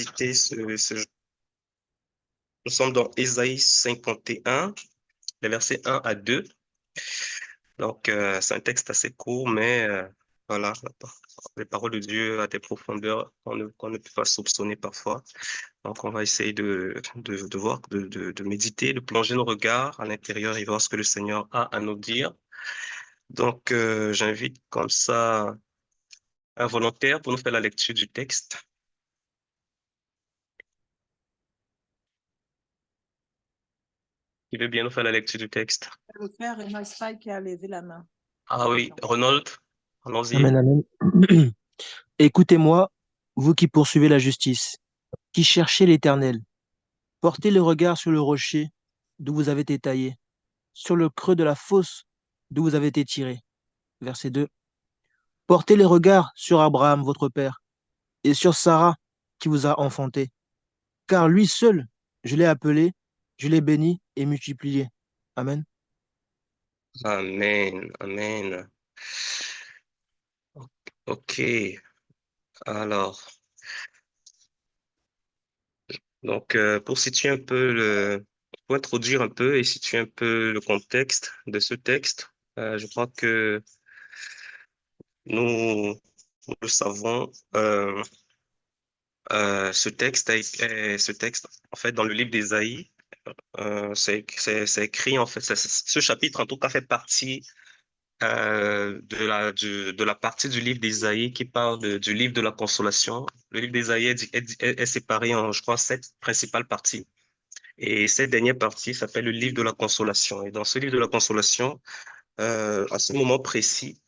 méditer nous sommes dans Ésaïe 51, les versets 1 à 2. Donc, c'est un texte assez court, mais voilà, les paroles de Dieu à des profondeurs qu'on ne peut pas soupçonner parfois. Donc, on va essayer de voir, de méditer, de plonger nos regards à l'intérieur et voir ce que le Seigneur a à nous dire. Donc, j'invite comme ça un volontaire pour nous faire la lecture du texte. Qui veut bien nous faire la lecture du texte? Le frère Renaud Spy qui a levé la main. Ah oui, Ronald, allons-y. Amen, amen. Écoutez-moi, vous qui poursuivez la justice, qui cherchez l'Éternel. Portez le regard sur le rocher d'où vous avez été taillé, sur le creux de la fosse d'où vous avez été tiré. Verset 2. Portez le regard sur Abraham, votre père, et sur Sarah, qui vous a enfanté. Car lui seul, je l'ai appelé, je l'ai béni et multiplié. Amen. Amen, amen. Ok, alors, donc pour situer un peu pour introduire un peu et situer un peu le contexte de ce texte, je crois que nous, nous le savons, ce texte, en fait, dans le livre d'Ésaïe, c'est écrit, en fait, ce chapitre, en tout cas, fait partie de la partie du livre d'Ésaïe qui parle du livre de la consolation. Le livre d'Ésaïe est séparé en, je crois, 7 principales parties. Et cette dernière partie s'appelle le livre de la consolation. Et dans ce livre de la consolation, à ce moment précis,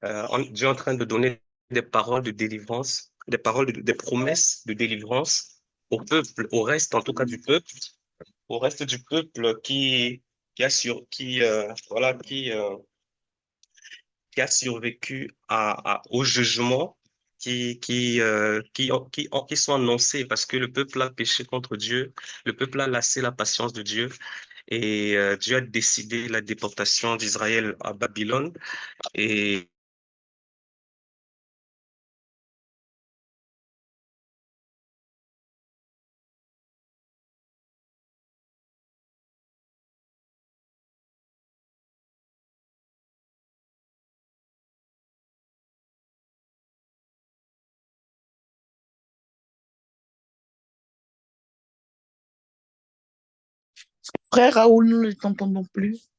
Dieu est en train de donner des paroles de délivrance, des promesses de délivrance au peuple, au reste en tout cas du peuple, au reste du peuple voilà, qui a survécu au jugement qui sont annoncés parce que le peuple a péché contre Dieu, le peuple a lassé la patience de Dieu et Dieu a décidé la déportation d'Israël à Babylone. Et Frère Raoul, nous ne t'entendons plus.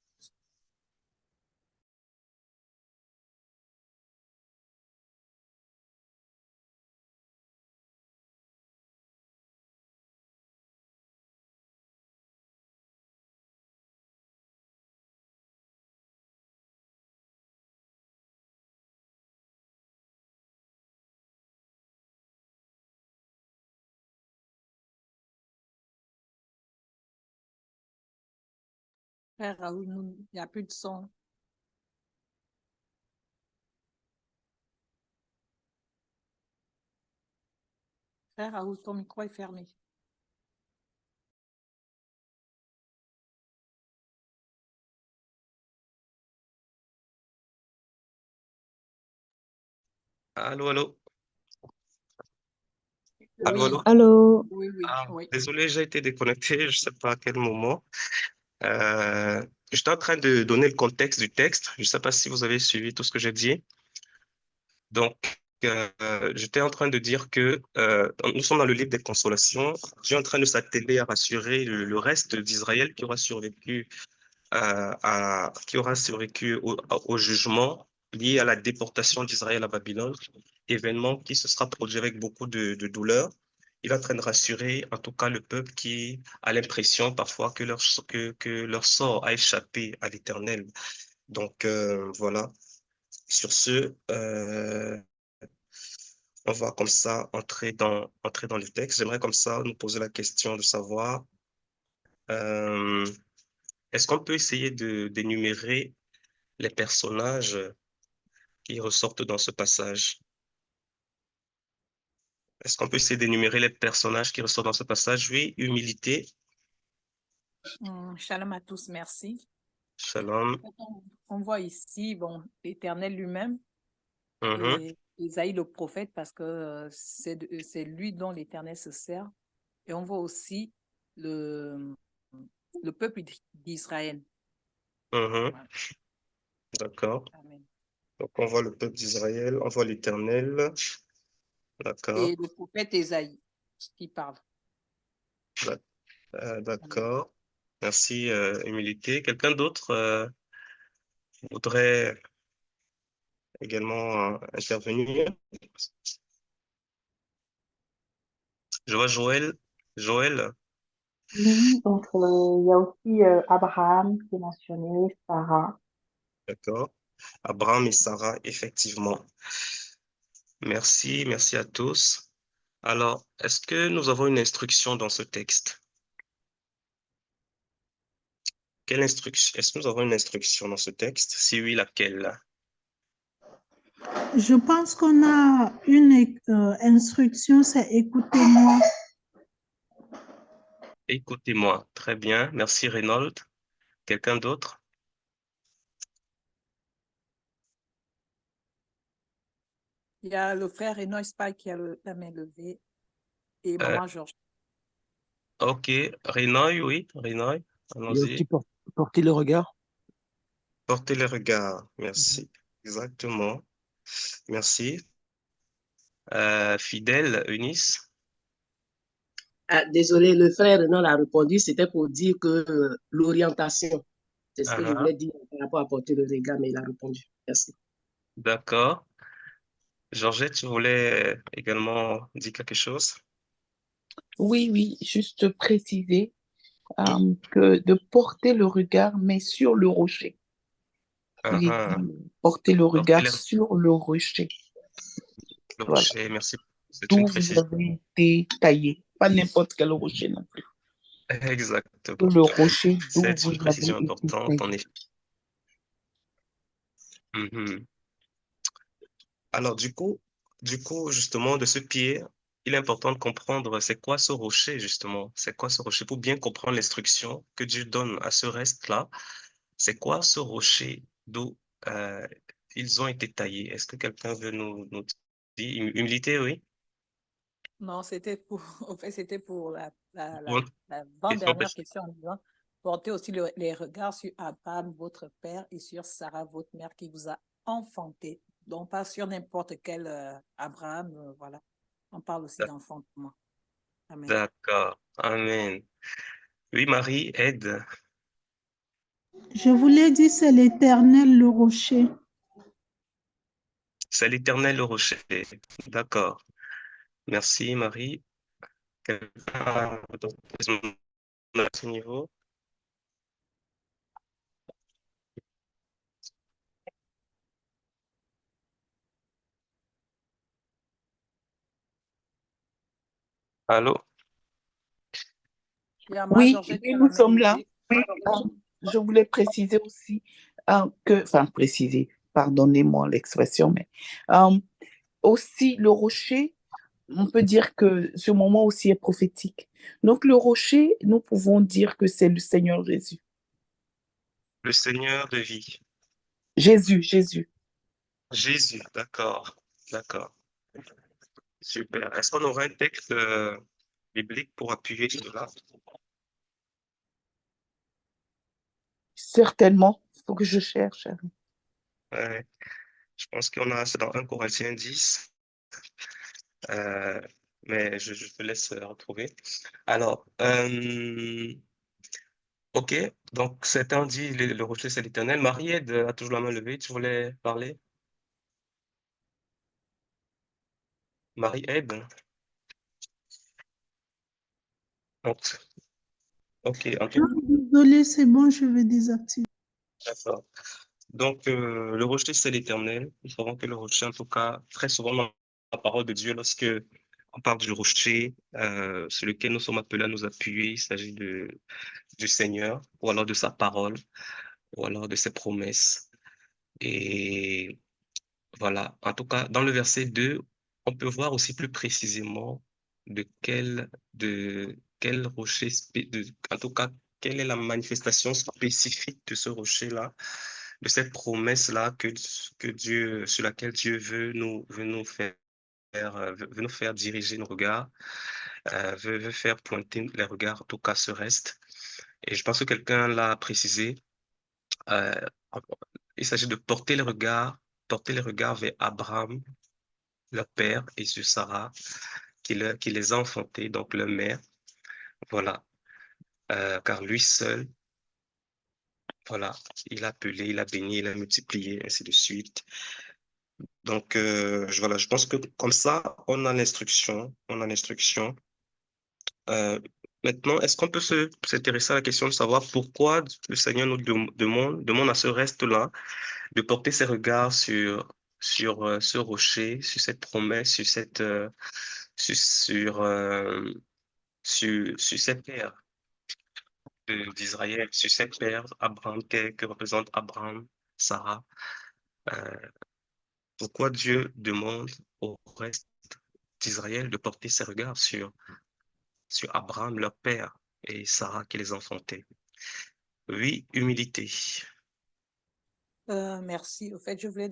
Frère Raoul, il n'y a plus de son. Frère Raoul, ton micro est fermé. allô, allô, allô, Oui, allô. Allô? oui, oui, Ah, oui. désolé, j'ai été déconnecté, je ne sais pas à quel moment. Euh, J'étais en train de donner le contexte du texte. Je ne sais pas si vous avez suivi tout ce que j'ai dit. Donc, j'étais en train de dire que nous sommes dans le livre des consolations. Dieu est en train de s'atteler à rassurer le reste d'Israël qui aura survécu, au jugement lié à la déportation d'Israël à Babylone, événement qui se sera produit avec beaucoup de douleur. Il est en train de rassurer, en tout cas, le peuple qui a l'impression parfois que leur sort a échappé à l'Éternel. Donc, voilà. Sur ce, on va comme ça entrer dans le texte. J'aimerais comme ça nous poser la question de savoir, euh, est-ce qu'on peut essayer d'énumérer les personnages qui ressortent dans ce passage? Est-ce qu'on peut essayer d'énumérer les personnages qui ressortent dans ce passage? Oui, humilité, Shalom à tous, merci. shalom. On voit ici, bon, l'Éternel lui-même Mhm. et Isaïe le prophète parce que c'est lui dont l'Éternel se sert. Et on voit aussi le, le peuple d'Israël. Mhm, Voilà. d'accord. Amen. Donc, on voit le peuple d'Israël, on voit l'Éternel. D'accord. Et le prophète Isaïe qui parle. Amen. D'accord. Merci, Humilité. Quelqu'un d'autre voudrait également intervenir? Je vois Joël. Joël, Oui, donc il y a aussi Abraham qui est mentionné, Sarah. d'accord. Abraham et Sarah, effectivement. Merci, merci à tous. Alors, est-ce que nous avons une instruction dans ce texte? Quelle instruction? Est-ce que nous avons une instruction dans ce texte? Si oui, laquelle? Je pense qu'on a une instruction, c'est écoutez-moi. Écoutez-moi. Très bien. Merci, Reynold. Quelqu'un d'autre? Il y a le frère Enoch Spy qui a la main levée et Euh, maman Georges. ok. Renoy, oui. Renoy, Il y a aussi allons-y. porter le regard. Portez le regard. Merci. Exactement. Merci. Fidèle, Eunice. Ah, désolé, le frère Renan a répondu, c'était pour dire que l'orientation, c'est ce que je Ah, voulais dire par rapport à porter le regard, mais il a répondu. Merci. d'accord. Georgette, tu voulais également dire quelque chose? Oui, oui, juste préciser Oui. que de porter le regard, mais sur le rocher. Ah, Il est ah. dit porter le Portez regard sur le rocher. le Voilà. rocher. Merci. C'est une D'où vous précision. avez été taillé. Pas n'importe quel rocher non plus. Exactement. Le rocher d'où C'est vous une avez précision été importante, en taillé. effet. Mhm. Alors, du coup, justement, de ce pied, il est important de comprendre c'est quoi ce rocher, justement. C'est quoi ce rocher pour bien comprendre l'instruction que Dieu donne à ce reste-là. C'est quoi ce rocher d'où euh, ils ont été taillés? Est-ce que quelqu'un veut nous dire? Humilité, oui. Non, c'était pour, en fait, c'était pour Pour une question l'avant-dernière précise. question en disant, portez aussi les regards sur Abraham, votre père, et sur Sarah, votre mère, qui vous a enfanté. Donc, pas sur n'importe quel Abraham, voilà. On parle aussi d'enfantement. Amen. D'accord. Amen. Oui, Marie, aide. Je vous l'ai dit, c'est l'Éternel, le rocher. C'est l'Éternel le rocher. D'accord. Merci, Marie. Quelqu'un a d'autres questions à ce niveau? Allô? Il y a ma Oui, Georgette qui oui, a la nous main sommes là. levée. Euh, je voulais préciser aussi préciser, pardonnez-moi l'expression, mais euh, aussi le rocher, on peut dire que ce moment aussi est prophétique. Donc le rocher, nous pouvons dire que c'est le Seigneur Jésus. Le Seigneur de vie. Jésus, Jésus. Jésus, d'accord. D'accord. Super. Est-ce qu'on aura un texte biblique pour appuyer cela? Certainement, il faut que je cherche. Ouais. Je pense qu'on a, c'est dans 1 Corinthiens 10, euh, mais je te laisse retrouver. Alors, ok, donc certains dit le rocher c'est l'Éternel. Marie-Ède a toujours la main levée, tu voulais parler? Marie-Ède? Donc, ok, en tout Ah, désolé, c'est bon, je vais désactiver. cas, donc, le rocher, c'est l'Éternel. Nous savons que le rocher, en tout cas, très souvent dans la parole de Dieu, lorsque on parle du rocher sur lequel nous sommes appelés à nous appuyer, il s'agit du Seigneur, ou alors de sa parole, ou alors de ses promesses. Et voilà, en tout cas, dans le verset 2, on peut voir aussi plus précisément de quel rocher, en tout cas, quelle est la manifestation spécifique de ce rocher-là cette promesse-là que Dieu, sur laquelle Dieu veut nous faire diriger nos regards, veut faire pointer les regards, en tout cas ce reste. Et je pense que quelqu'un l'a précisé. euh, il s'agit de porter les regards vers Abraham, leur père, et sur Sarah, qui les a enfantés, donc leur mère. Voilà. Car lui seul, voilà, il a appelé, il a béni, il a multiplié, ainsi de suite. Donc, voilà, je pense que comme ça, on a l'instruction, on a l'instruction. Euh, Maintenant, est-ce qu'on peut s'intéresser à la question de savoir pourquoi le Seigneur nous demande à ce reste-là de porter ses regards sur ce rocher, sur cette promesse, sur, sur, euh, sur cette terre d'Israël, sur cette terre, Abraham, que représente Abraham, Sarah. Euh, Pourquoi Dieu demande au reste d'Israël de porter ses regards sur Abraham, leur père, et Sarah qui les enfantait? Oui, humilité. Merci. Au fait, je voulais,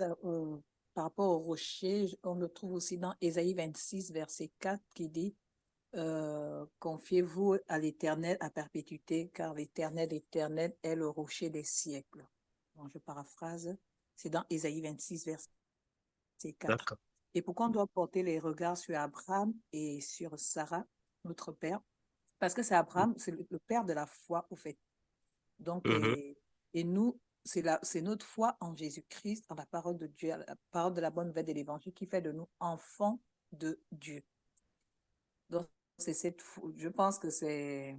par rapport au rocher, on le trouve aussi dans Ésaïe 26, verset 4, qui dit confiez-vous à l'Éternel à perpétuité, car l'Éternel éternel est le rocher des siècles. Bon, je paraphrase. C'est dans Ésaïe 26, verset 4. D'accord. Et pourquoi on doit porter les regards sur Abraham et sur Sarah, notre père? Parce que c'est Abraham, c'est le père de la foi, au fait. Donc, Mhm, et nous, c'est notre foi en Jésus-Christ, en la parole de Dieu, la parole de la bonne nouvelle de l'Évangile qui fait de nous enfants de Dieu. Donc, je pense que il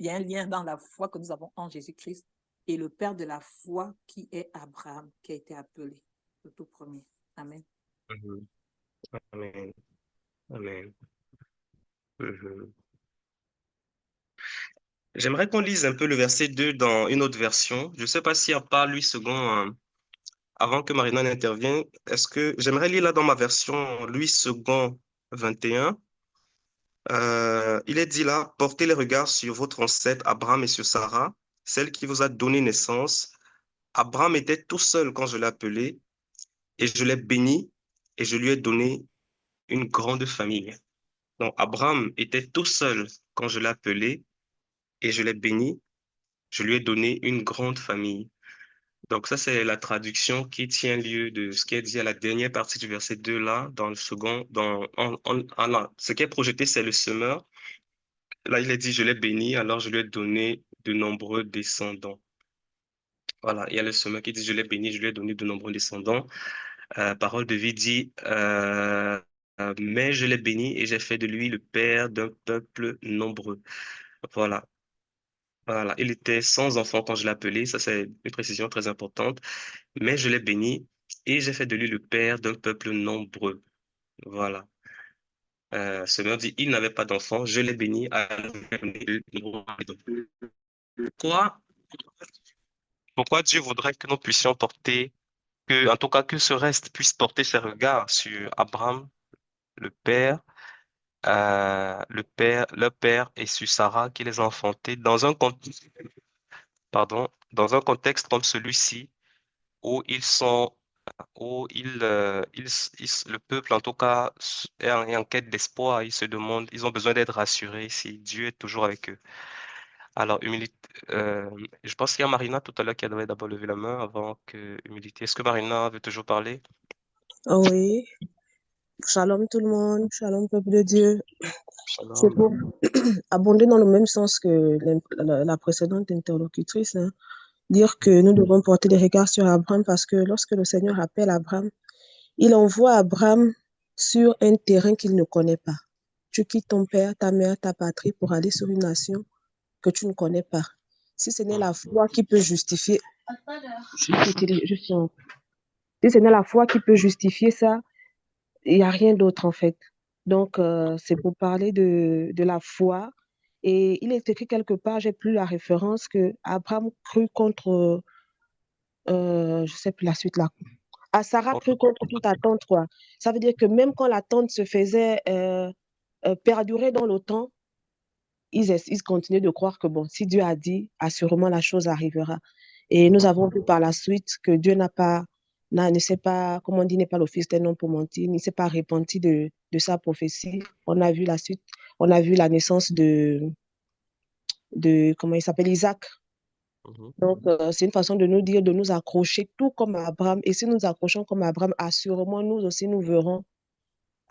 y a un lien dans la foi que nous avons en Jésus-Christ et le père de la foi qui est Abraham, qui a été appelé le tout premier. Amen. mhm. Amen. Amen. Mhm. J'aimerais qu'on lise un peu le verset 2 dans une autre version. Je ne sais pas si à part lui second, avant que Marina n'intervienne, est-ce que j'aimerais lire là dans ma version Louis second 21. Il est dit là, portez les regards sur votre ancêtre Abraham et sur Sarah, celle qui vous a donné naissance. Abraham était tout seul quand je l'ai appelé, et je l'ai béni, et je lui ai donné une grande famille. Donc, Abraham était tout seul quand je l'ai appelé, et je l'ai béni, je lui ai donné une grande famille. Donc, ça, c'est la traduction qui tient lieu de ce qui est dit à la dernière partie du verset 2 là, dans le second, ce qui est projeté, c'est le semeur. Là, il est dit, je l'ai béni, alors je lui ai donné de nombreux descendants. Voilà, il y a le semeur qui dit, je l'ai béni, je lui ai donné de nombreux descendants. Parole de vie dit, mais je l'ai béni et j'ai fait de lui le père d'un peuple nombreux. Voilà. Voilà, il était sans enfant quand je l'ai appelé, ça c'est une précision très importante, mais je l'ai béni et j'ai fait de lui le père d'un peuple nombreux. Voilà. Seigneur dit, il n'avait pas d'enfant, je l'ai béni à pourquoi, pourquoi Dieu voudrait que nous puissions porter, en tout cas que ce reste puisse porter ses regards sur Abraham, le père, leur père et sur Sarah qui les a enfantés dans un contexte comme celui-ci où le peuple, en tout cas, est en quête d'espoir. Ils se demandent, ils ont besoin d'être rassurés si Dieu est toujours avec eux. Alors, humilité, je pense qu'il y a Marina tout à l'heure qui devait d'abord lever la main avant que humilité. Est-ce que Marina veut toujours parler? Oui, shalom tout le monde, shalom peuple de Dieu. C'est Shalom. pour abonder dans le même sens que la précédente interlocutrice, hein. Dire que nous devons porter des regards sur Abraham parce que lorsque le Seigneur appelle Abraham, il envoie Abraham sur un terrain qu'il ne connaît pas. Tu quittes ton père, ta mère, ta patrie pour aller sur une nation que tu ne connais pas. Si ce n'est la foi qui peut justifier, si ce n'est la foi qui peut justifier ça, il n'y a rien d'autre en fait. Donc, c'est pour parler de la foi. Et il est écrit quelque part, j'ai plus la référence, que Abraham crut contre, je ne sais plus la suite là. À Sarah crut contre toute attente, quoi. Ça veut dire que même quand l'attente se faisait perdurer dans le temps, ils continuaient de croire que bon, si Dieu a dit, assurément la chose arrivera. Et nous Mhm. avons vu par la suite que Dieu ne sait pas, comment on dit, n'est pas le fils d'un homme pour mentir, il ne s'est pas repenti de sa prophétie. On a vu la suite, on a vu la naissance comment il s'appelle, Isaac. Mhm. Donc, c'est une façon de nous dire, de nous accrocher tout comme Abraham. Et si nous nous accrochons comme Abraham, assurément, nous aussi, nous verrons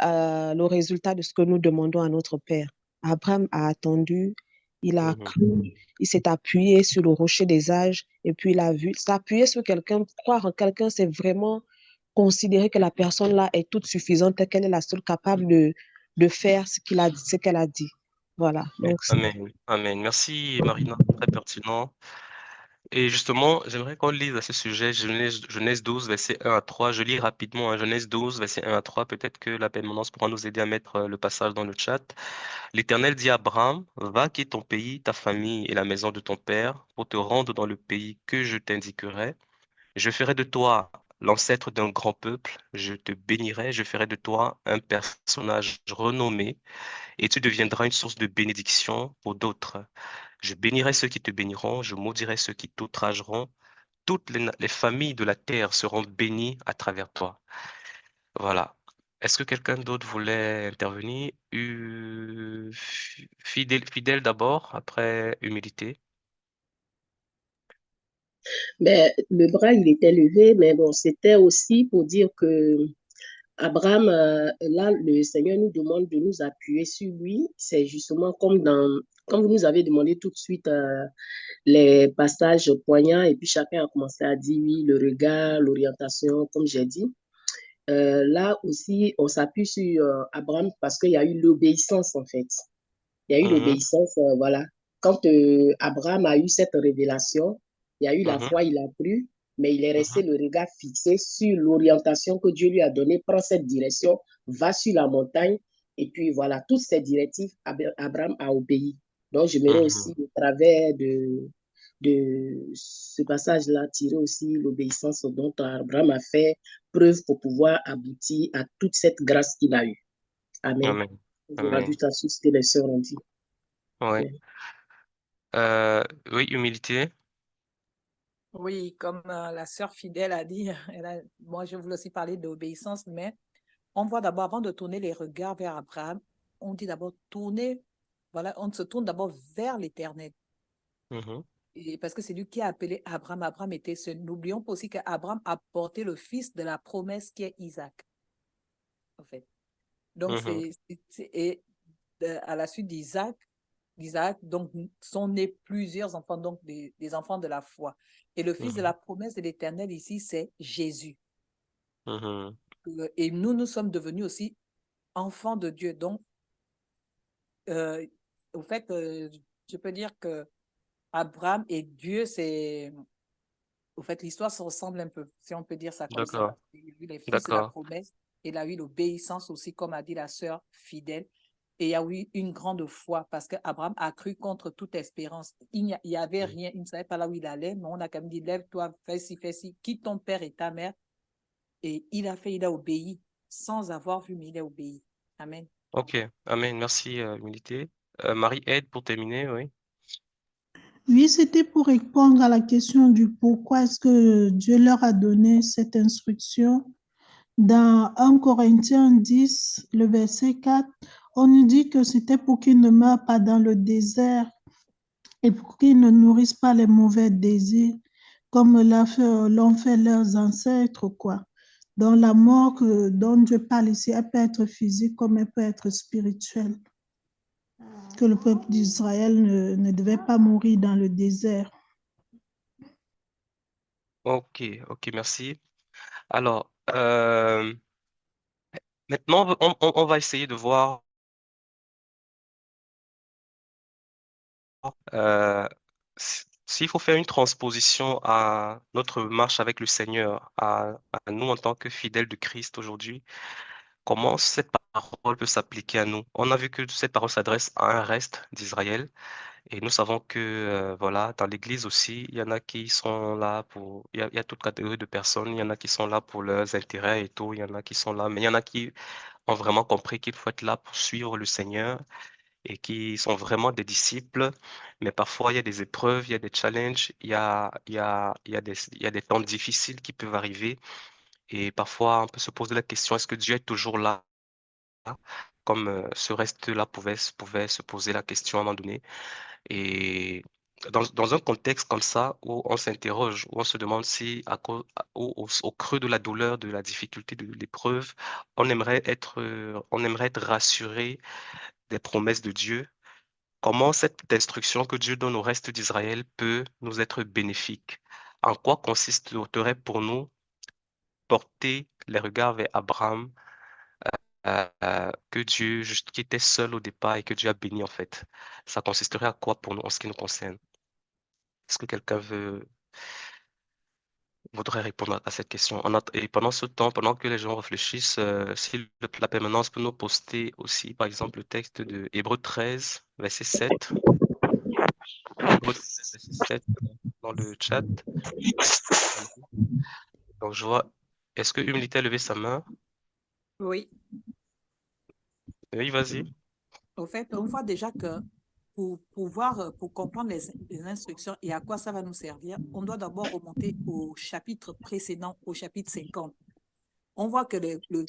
le résultat de ce que nous demandons à notre Père. Abraham a attendu, il a Mhm. cru, il s'est appuyé sur le rocher des âges et puis il a vu. S'appuyer sur quelqu'un, croire en quelqu'un, c'est vraiment considérer que la personne-là est toute suffisante et qu'elle est la seule capable de faire ce qu'elle a dit. Voilà. Donc, Amen. Amen. Merci, Marina. Très pertinent. Et justement, j'aimerais qu'on lise à ce sujet Genèse 12, verset 1 à 3. Je lis rapidement, hein, Genèse 12, verset 1 à 3. Peut-être que la permanence pourra nous aider à mettre le passage dans le chat. L'Éternel dit à Abraham, va quitte ton pays, ta famille et la maison de ton père pour te rendre dans le pays que je t'indiquerai. Je ferai de toi l'ancêtre d'un grand peuple. Je te bénirai. Je ferai de toi un personnage renommé et tu deviendras une source de bénédiction pour d'autres. Je bénirai ceux qui te béniront, je maudirai ceux qui t'outrageront. Toutes les familles de la terre seront bénies à travers toi. Voilà. Est-ce que quelqu'un d'autre voulait intervenir? Fidèle d'abord, après humilité. Mais le bras, il était levé, mais bon, c'était aussi pour dire que Abraham, là, le Seigneur nous demande de nous appuyer sur lui. C'est justement comme vous nous avez demandé tout de suite les passages poignants, et puis chacun a commencé à dire oui, le regard, l'orientation, comme j'ai dit. Là aussi, on s'appuie sur Abraham parce qu'il y a eu l'obéissance, en fait. Il y a eu Mhm, l'obéissance, voilà. Quand Abraham a eu cette révélation, il y a eu la mhm, foi, il a cru, mais il est resté mhm, le regard fixé sur l'orientation que Dieu lui a donnée. Prends cette direction, va sur la montagne. Et puis voilà, toutes ces directives, Abraham a obéi. Donc, je j'aimerais aussi, mhm. au travers de ce passage-là, tirer aussi l'obéissance dont Abraham a fait preuve pour pouvoir aboutir à toute cette grâce qu'il a eue. Amen. Amen. Je Amen. rajoute à ce que les sœurs ont dit. Ouais. Ouais. Oui, humilité. Oui, comme la sœur fidèle a dit, moi je voulais aussi parler d'obéissance, mais on voit d'abord, avant de tourner les regards vers Abraham, on dit d'abord tourner, voilà, on se tourne d'abord vers l'Éternel. Mhm, Et parce que c'est lui qui a appelé Abraham. Abraham était seul. N'oublions pas aussi qu'Abraham a porté le fils de la promesse qui est Isaac, en fait. Donc, mhm, et à la suite d'Isaac, donc, sont nés plusieurs enfants, donc des enfants de la foi. Et le fils de mhm, la promesse de l'Éternel ici, c'est Jésus. mhm, Et nous sommes devenus aussi enfants de Dieu. Donc, euh, au fait, je peux dire que Abraham et Dieu, au fait, l'histoire se ressemble un peu, si on peut dire ça comme ça, D'accord. parce qu'il y a eu les fils de la D'accord. promesse, il a eu l'obéissance aussi, comme a dit la sœur fidèle, et il y a eu une grande foi, parce qu'Abraham a cru contre toute espérance. Il n'y avait rien, il ne savait pas là où il allait, mais on a quand même dit, lève-toi, fais ci, quitte ton père et ta mère, et il a obéi, sans avoir vu, mais il a obéi. Amen. Ok. Amen. Merci, humilité. Marie-Aide, pour terminer, oui. Oui, c'était pour répondre à la question du pourquoi est-ce que Dieu leur a donné cette instruction. Dans 1 Corinthiens 10, le verset 4, on nous dit que c'était pour qu'ils ne meurent pas dans le désert et pour qu'ils ne nourrissent pas les mauvais désirs, comme l'ont fait leurs ancêtres, quoi. Donc la mort dont Dieu parle ici, elle peut être physique comme elle peut être spirituelle. Que le peuple d'Israël ne devait pas mourir dans le désert. Ok. Ok, merci. Alors, maintenant, on va essayer de voir euh, s'il faut faire une transposition à notre marche avec le Seigneur, à nous en tant que fidèles de Christ aujourd'hui. Comment cette parole peut s'appliquer à nous? On a vu que cette parole s'adresse à un reste d'Israël et nous savons que voilà, dans l'Église aussi, il y en a qui sont là pour, il y a toute catégorie de personnes, il y en a qui sont là pour leurs intérêts et tout, il y en a qui sont là, mais il y en a qui ont vraiment compris qu'il faut être là pour suivre le Seigneur et qui sont vraiment des disciples, mais parfois il y a des épreuves, il y a des challenges, il y a des temps difficiles qui peuvent arriver et parfois on peut se poser la question, est-ce que Dieu est toujours là? Comme ce reste-là pouvait se poser la question à un moment donné. Et dans un contexte comme ça, où on s'interroge, où on se demande si, au creux de la douleur, de la difficulté, de l'épreuve, on aimerait être rassuré des promesses de Dieu, comment cette instruction que Dieu donne au reste d'Israël peut nous être bénéfique? En quoi consisterait pour nous porter les regards vers Abraham, qui était seul au départ et que Dieu a béni en fait? Ça consisterait à quoi pour nous en ce qui nous concerne? Est-ce que quelqu'un voudrait répondre à cette question? Et pendant ce temps, pendant que les gens réfléchissent, si la permanence peut nous poster aussi, par exemple, le texte de Hébreux 13, verset 7. Hébreux 13, verset 7 dans le chat. Donc, je vois, est-ce que Humilité a levé sa main? Oui. Oui, vas-y. Au fait, on voit déjà que pour comprendre les instructions et à quoi ça va nous servir, on doit d'abord remonter au chapitre précédent, au chapitre 50. On voit que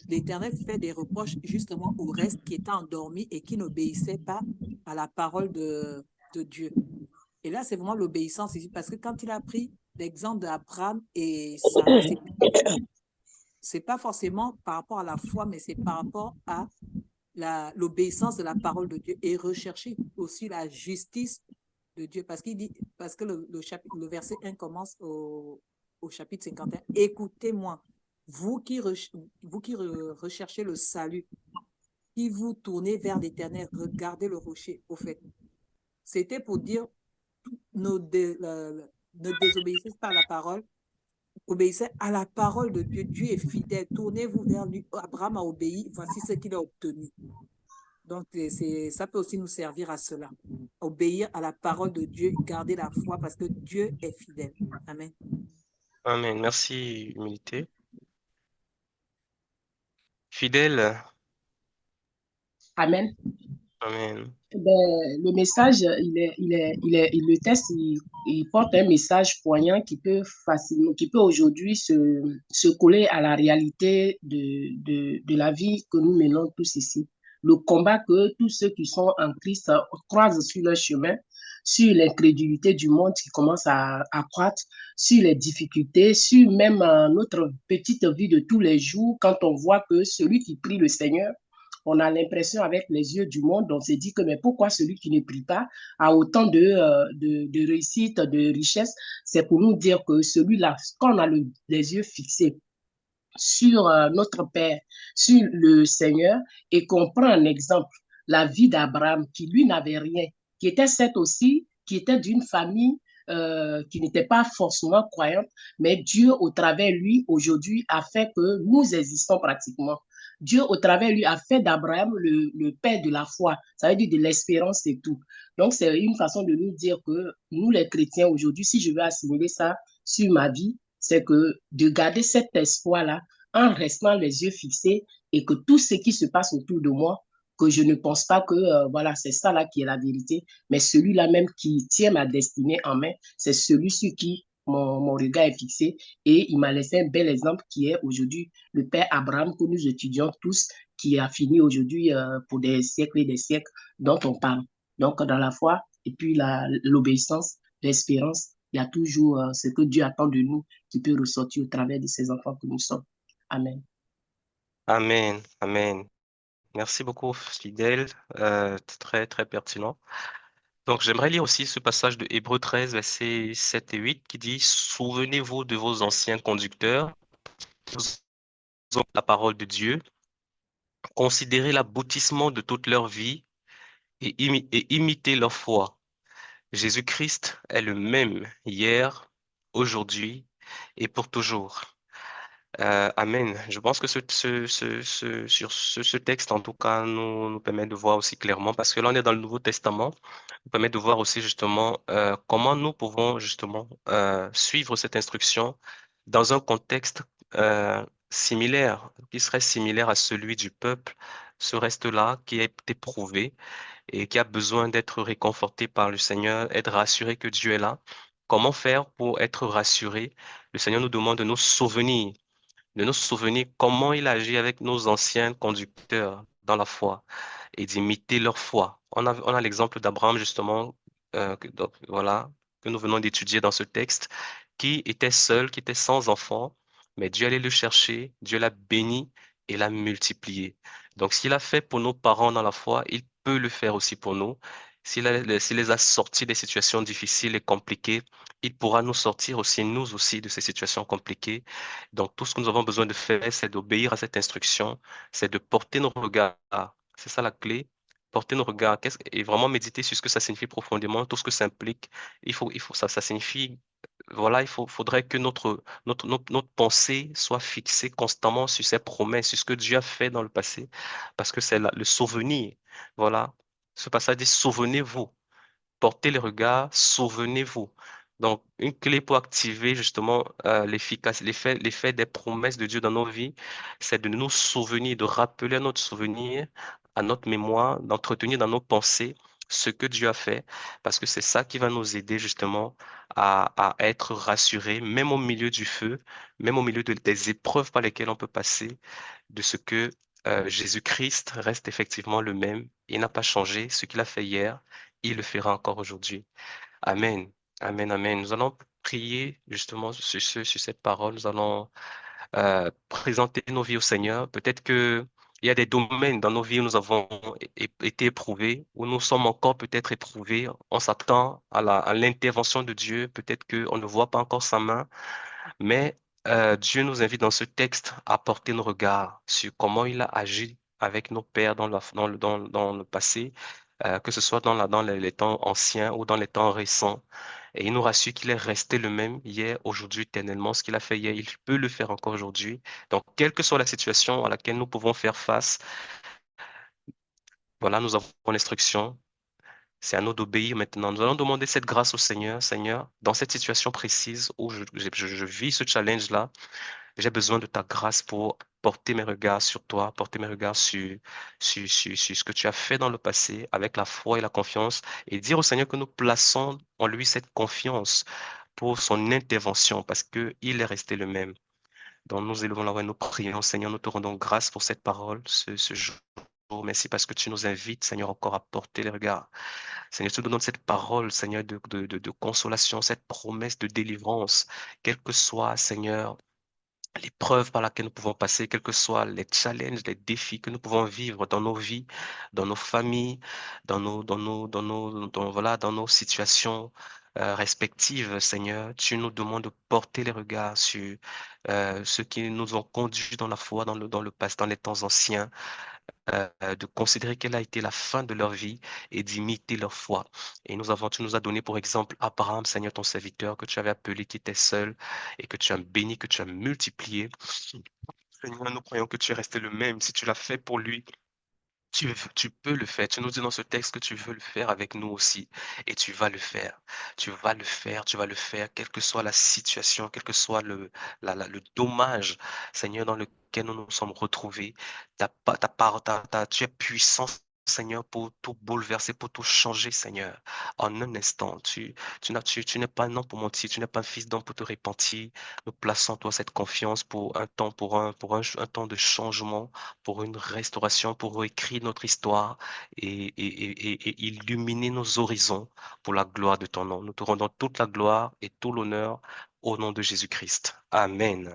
l'Éternel fait des reproches justement au reste qui était endormi et qui n'obéissait pas à la parole de Dieu. Et là, c'est vraiment l'obéissance ici, parce que quand il a pris l'exemple d'Abraham et Sarah, c'est pas forcément par rapport à la foi, mais c'est par rapport à l'obéissance de la parole de Dieu et rechercher aussi la justice de Dieu. Parce que le verset 1 commence au chapitre 51. Écoutez-moi, vous qui recherchez le salut, qui vous tournez vers l'Éternel, regardez le rocher. Au fait, c'était pour dire ne désobéissez pas à la parole, obéissez à la parole de Dieu. Dieu est fidèle. Tournez-vous vers lui. Abraham a obéi. Voici ce qu'il a obtenu. Donc, ça peut aussi nous servir à cela. Obéir à la parole de Dieu, garder la foi parce que Dieu est fidèle. Amen. Amen. Merci, Humilité. Fidèle. Amen. Amen. Le message, le texte, il porte un message poignant qui peut facilement, qui peut aujourd'hui se coller à la réalité de la vie que nous menons tous ici. Le combat que tous ceux qui sont en Christ croisent sur leur chemin, sur l'incrédulité du monde qui commence à croître, sur les difficultés, sur même notre petite vie de tous les jours, quand on voit que celui qui prie le Seigneur, on a l'impression avec les yeux du monde, on s'est dit que mais pourquoi celui qui ne prie pas a autant de réussite, de richesse? C'est pour nous dire que celui-là, quand on a les yeux fixés sur notre Père, sur le Seigneur, et qu'on prend un exemple, la vie d'Abraham, qui lui n'avait rien, qui était certes aussi, qui était d'une famille qui n'était pas forcément croyante, mais Dieu, au travers lui, aujourd'hui, a fait que nous existons pratiquement. Dieu, au travers lui, a fait d'Abraham le père de la foi, ça veut dire de l'espérance et tout. Donc, c'est une façon de nous dire que nous, les chrétiens, aujourd'hui, si je veux assimiler ça sur ma vie, c'est que de garder cet espoir-là en restant les yeux fixés et que tout ce qui se passe autour de moi, que je ne pense pas que voilà, c'est ça là qui est la vérité, mais celui-là même qui tient ma destinée en main, c'est celui sur qui mon regard est fixé et il m'a laissé un bel exemple qui est aujourd'hui le père Abraham que nous étudions tous, qui a fini aujourd'hui pour des siècles et des siècles dont on parle. Donc dans la foi et puis l'obéissance, l'espérance, il y a toujours ce que Dieu attend de nous qui peut ressortir au travers de ses enfants que nous sommes. Amen. Amen. Amen. Merci beaucoup, Fidèle. Très, très pertinent. Donc, j'aimerais lire aussi ce passage de Hébreux 13, versets 7 et 8, qui dit: Souvenez-vous de vos anciens conducteurs, la parole de Dieu, considérez l'aboutissement de toute leur vie et imitez leur foi. Jésus-Christ est le même hier, aujourd'hui et pour toujours. Amen. Je pense que ce texte, en tout cas, nous permet de voir aussi clairement, parce que là, on est dans le Nouveau Testament, nous permet de voir aussi justement comment nous pouvons justement suivre cette instruction dans un contexte similaire, qui serait similaire à celui du peuple ce reste-là qui est éprouvé et qui a besoin d'être réconforté par le Seigneur, être rassuré que Dieu est là. Comment faire pour être rassuré? Le Seigneur nous demande de nous souvenir comment il agit avec nos anciens conducteurs dans la foi et d'imiter leur foi. On a l'exemple d'Abraham, justement, donc, voilà, que nous venons d'étudier dans ce texte, qui était seul, qui était sans enfant, mais Dieu allait le chercher, Dieu l'a béni et l'a multiplié. Donc, s'il a fait pour nos parents dans la foi, il peut le faire aussi pour nous. S'il les a sortis des situations difficiles et compliquées, il pourra nous sortir aussi, nous aussi, de ces situations compliquées. Donc, tout ce que nous avons besoin de faire, c'est d'obéir à cette instruction, c'est de porter nos regards. C'est ça la clé. Porter nos regards et vraiment méditer sur ce que ça signifie profondément, tout ce que ça implique. Ça signifie, voilà, faudrait que notre pensée soit fixée constamment sur ses promesses, sur ce que Dieu a fait dans le passé, parce que c'est le souvenir. Voilà. Ce passage dit, souvenez-vous. Portez les regards, souvenez-vous. Donc, une clé pour activer justement l'effet des promesses de Dieu dans nos vies, c'est de nous souvenir, de rappeler à notre souvenir, à notre mémoire, d'entretenir dans nos pensées ce que Dieu a fait, parce que c'est ça qui va nous aider justement à être rassurés, même au milieu du feu, même au milieu des épreuves par lesquelles on peut passer, de ce que Jésus-Christ reste effectivement le même. Il n'a pas changé. Ce qu'il a fait hier, il le fera encore aujourd'hui. Amen. Amen, amen. Nous allons prier justement sur cette parole. Nous allons présenter nos vies au Seigneur. Peut-être que il y a des domaines dans nos vies où nous avons été éprouvés, où nous sommes encore peut-être éprouvés. On s'attend à l'intervention de Dieu. Peut-être qu'on ne voit pas encore sa main, mais Dieu nous invite dans ce texte à porter nos regards sur comment il a agi avec nos pères dans le passé, que ce soit dans les temps anciens ou dans les temps récents. Et il nous rassure qu'il est resté le même hier, aujourd'hui, éternellement. Ce qu'il a fait hier, il peut le faire encore aujourd'hui. Donc, quelle que soit la situation à laquelle nous pouvons faire face, voilà, nous avons l'instruction. C'est à nous d'obéir maintenant. Nous allons demander cette grâce au Seigneur. Seigneur, dans cette situation précise où je vis ce challenge-là, j'ai besoin de ta grâce pour porter mes regards sur toi, porter mes regards sur ce que tu as fait dans le passé avec la foi et la confiance et dire au Seigneur que nous plaçons en lui cette confiance pour son intervention parce qu'il est resté le même. Donc nous élevons la voix et nous prions. Seigneur, nous te rendons grâce pour cette parole, ce jour. Merci parce que tu nous invites, Seigneur, encore à porter les regards. Seigneur, tu nous donnes cette parole, Seigneur, de consolation, cette promesse de délivrance, quel que soit, Seigneur, l'épreuve par laquelle nous pouvons passer, quels que soient les challenges, les défis que nous pouvons vivre dans nos vies, dans nos familles, voilà, dans nos situations respectives, Seigneur, tu nous demandes de porter les regards sur ceux qui nous ont conduits dans la foi, dans le passé, dans les temps anciens, de considérer quelle a été la fin de leur vie et d'imiter leur foi. Et tu nous as donné pour exemple Abraham, Seigneur, ton serviteur, que tu avais appelé, qui était seul et que tu as béni, que tu as multiplié. Seigneur, nous croyons que tu es resté le même. Si tu l'as fait pour lui, tu peux le faire. Tu nous dis dans ce texte que tu veux le faire avec nous aussi. Et tu vas le faire. Tu vas le faire. Tu vas le faire, quelle que soit la situation, quel que soit le dommage, Seigneur, dans lequel nous nous sommes retrouvés. Tu es puissant, Seigneur, pour tout bouleverser, pour tout changer, Seigneur. En un instant, tu n'es pas un homme pour mentir, tu n'es pas un fils d'homme pour te repentir. Nous plaçons en toi cette confiance pour un temps, un temps de changement, pour une restauration, pour réécrire notre histoire et illuminer nos horizons pour la gloire de ton nom. Nous te rendons toute la gloire et tout l'honneur au nom de Jésus-Christ. Amen.